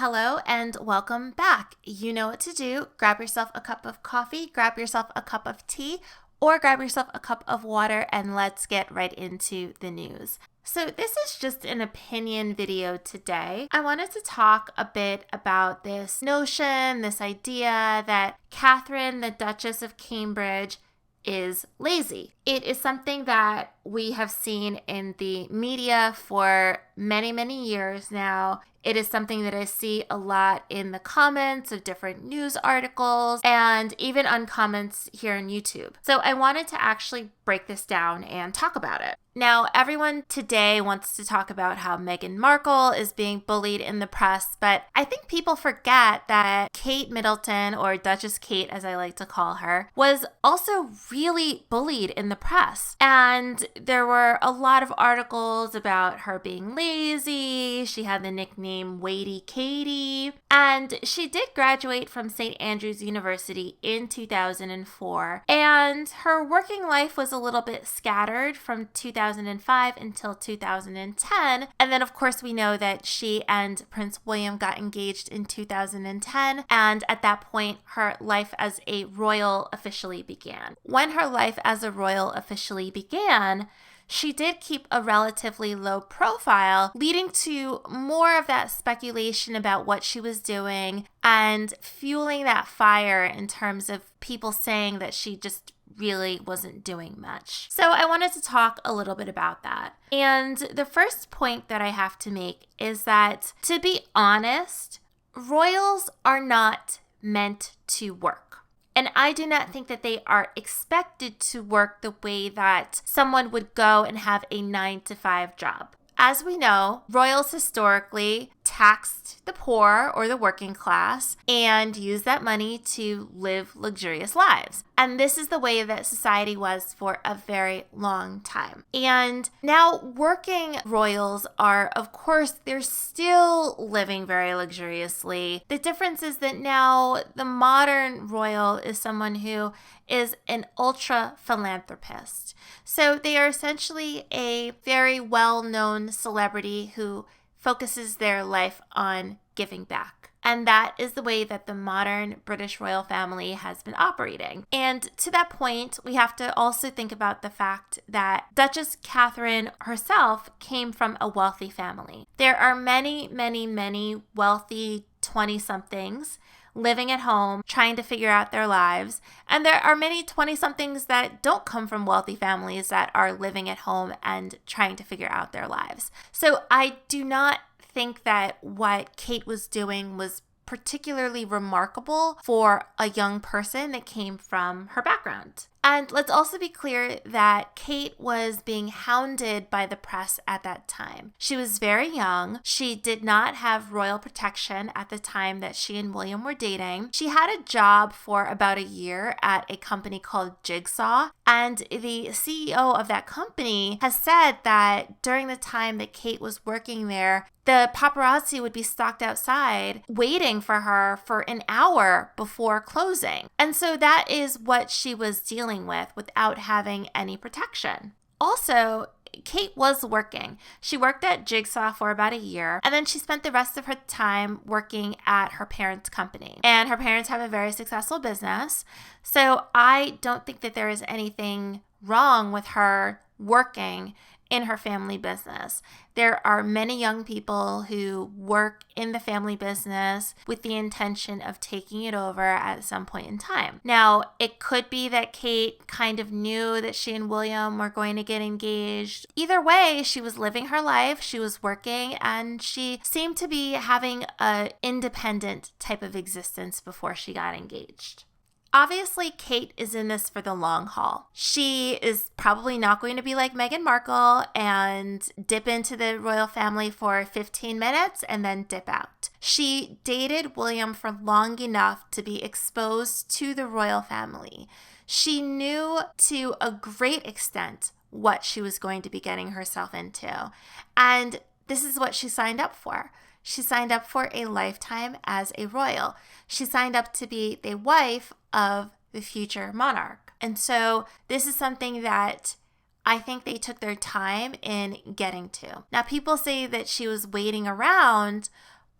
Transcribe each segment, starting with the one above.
Hello and welcome back. You know what to do. Grab yourself a cup of coffee, grab yourself a cup of tea, or grab yourself a cup of water, and let's get right into the news. So this is just an opinion video today. I wanted to talk a bit about this notion, this idea that Catherine, the Duchess of Cambridge, is lazy. It is something that we have seen in the media for many, many years now. It is something that I see a lot in the comments of different news articles and even on comments here on YouTube. So I wanted to actually break this down and talk about it. Now, everyone today wants to talk about how Meghan Markle is being bullied in the press, but I think people forget that Kate Middleton, or Duchess Kate as I like to call her, was also really bullied in the press. And there were a lot of articles about her being lazy. She had the nickname Weighty Katie, and she did graduate from St. Andrews University in 2004, and her working life was a little bit scattered from 2005 until 2010. And then, of course, we know that she and Prince William got engaged in 2010. And at that point, her life as a royal officially began. When her life as a royal officially began, she did keep a relatively low profile, leading to more of that speculation about what she was doing and fueling that fire in terms of people saying that she just really wasn't doing much. So I wanted to talk a little bit about that. And the first point that I have to make is that, to be honest, royals are not meant to work. And I do not think that they are expected to work the way that someone would go and have a 9-to-5 job. As we know, royals historically taxed the poor or the working class and used that money to live luxurious lives. And this is the way that society was for a very long time. And now working royals are, of course, they're still living very luxuriously. The difference is that now the modern royal is someone who is an ultra philanthropist. So they are essentially a very well-known celebrity who focuses their life on giving back. And that is the way that the modern British royal family has been operating. And to that point, we have to also think about the fact that Duchess Catherine herself came from a wealthy family. There are many, many, many wealthy 20-somethings living at home, trying to figure out their lives. And there are many 20-somethings that don't come from wealthy families that are living at home and trying to figure out their lives. So I do not think that what Kate was doing was particularly remarkable for a young person that came from her background. And let's also be clear that Kate was being hounded by the press at that time. She was very young. She did not have royal protection at the time that she and William were dating. She had a job for about a year at a company called Jigsaw, and the CEO of that company has said that during the time that Kate was working there, the paparazzi would be stalked outside waiting for her for an hour before closing. And so that is what she was dealing with without having any protection. Also, Kate was working. She worked at Jigsaw for about a year, and then she spent the rest of her time working at her parents' company. And her parents have a very successful business, so I don't think that there is anything wrong with her working in her family business. There are many young people who work in the family business with the intention of taking it over at some point in time. Now, it could be that Kate kind of knew that she and William were going to get engaged. Either way, she was living her life, she was working, and she seemed to be having an independent type of existence before she got engaged. Obviously, Kate is in this for the long haul. She is probably not going to be like Meghan Markle and dip into the royal family for 15 minutes and then dip out. She dated William for long enough to be exposed to the royal family. She knew to a great extent what she was going to be getting herself into. And this is what she signed up for. She signed up for a lifetime as a royal. She signed up to be the wife of the future monarch. And so this is something that I think they took their time in getting to. Now, people say that she was waiting around,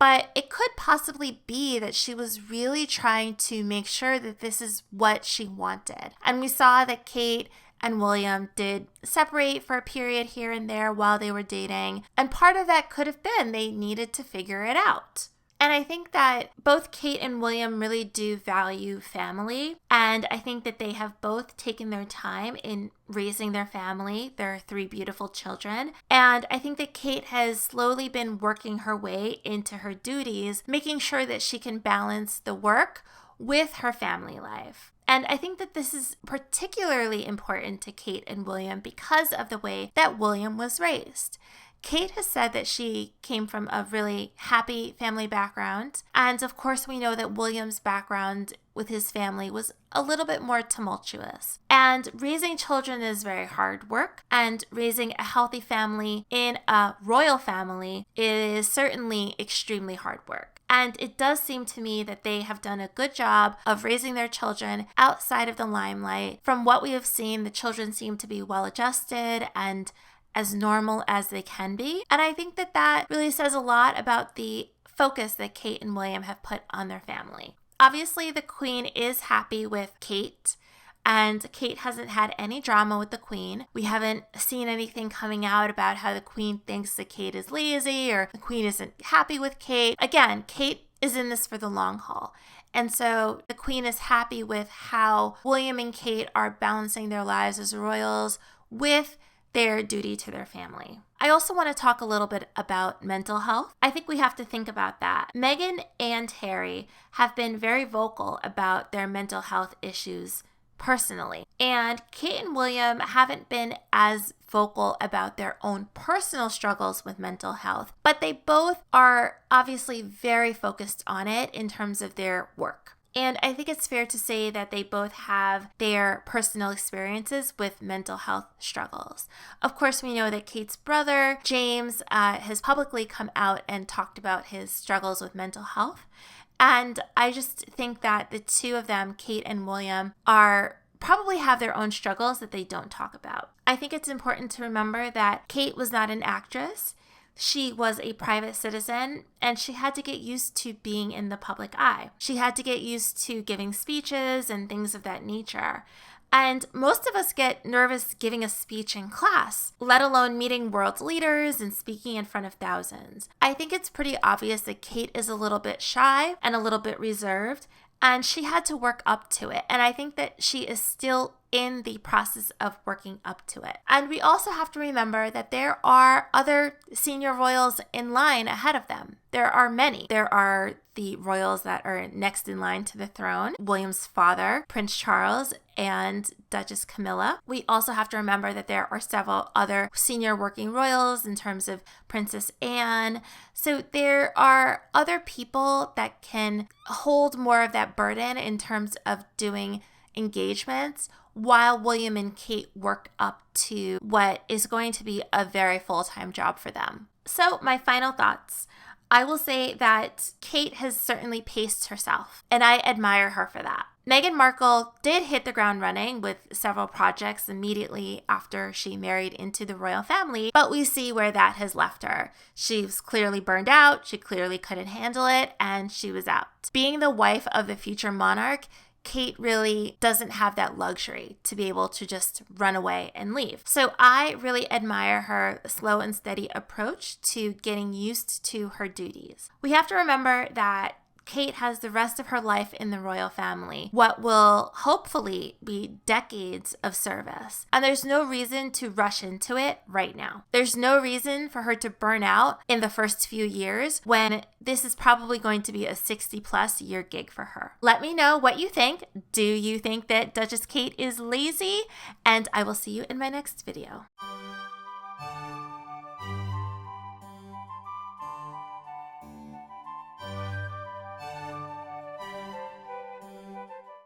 But it could possibly be that she was really trying to make sure that this is what she wanted. And we saw that Kate and William did separate for a period here and there while they were dating. And part of that could have been they needed to figure it out. And I think that both Kate and William really do value family. And I think that they have both taken their time in raising their family, their 3 beautiful children. And I think that Kate has slowly been working her way into her duties, making sure that she can balance the work with her family life. And I think that this is particularly important to Kate and William because of the way that William was raised. Kate has said that she came from a really happy family background. And of course, we know that William's background with his family was a little bit more tumultuous. And raising children is very hard work. And raising a healthy family in a royal family is certainly extremely hard work. And it does seem to me that they have done a good job of raising their children outside of the limelight. From what we have seen, the children seem to be well adjusted and as normal as they can be. And I think that that really says a lot about the focus that Kate and William have put on their family. Obviously, the Queen is happy with Kate, and Kate hasn't had any drama with the Queen. We haven't seen anything coming out about how the Queen thinks that Kate is lazy or the Queen isn't happy with Kate. Again, Kate is in this for the long haul. And so the Queen is happy with how William and Kate are balancing their lives as royals with their duty to their family. I also want to talk a little bit about mental health. I think we have to think about that. Meghan and Harry have been very vocal about their mental health issues personally. And Kate and William haven't been as vocal about their own personal struggles with mental health, but they both are obviously very focused on it in terms of their work. And I think it's fair to say that they both have their personal experiences with mental health struggles. Of course, we know that Kate's brother, James, has publicly come out and talked about his struggles with mental health. And I just think that the two of them, Kate and William, probably have their own struggles that they don't talk about. I think it's important to remember that Kate was not an actress. She was a private citizen, and she had to get used to being in the public eye. She had to get used to giving speeches and things of that nature. And most of us get nervous giving a speech in class, let alone meeting world leaders and speaking in front of thousands. I think it's pretty obvious that Kate is a little bit shy and a little bit reserved, and she had to work up to it. And I think that she is still in the process of working up to it. And we also have to remember that there are other senior royals in line ahead of them. There are many. There are the royals that are next in line to the throne, William's father, Prince Charles, and Duchess Camilla. We also have to remember that there are several other senior working royals in terms of Princess Anne. So there are other people that can hold more of that burden in terms of doing engagements while William and Kate work up to what is going to be a very full-time job for them. So my final thoughts. I will say that Kate has certainly paced herself, and I admire her for that. Meghan Markle did hit the ground running with several projects immediately after she married into the royal family, but we see where that has left her. She was clearly burned out, she clearly couldn't handle it, and she was out. Being the wife of the future monarch, Kate really doesn't have that luxury to be able to just run away and leave. So I really admire her slow and steady approach to getting used to her duties. We have to remember that Kate has the rest of her life in the royal family, what will hopefully be decades of service. And there's no reason to rush into it right now. There's no reason for her to burn out in the first few years when this is probably going to be a 60+ year gig for her. Let me know what you think. Do you think that Duchess Kate is lazy? And I will see you in my next video.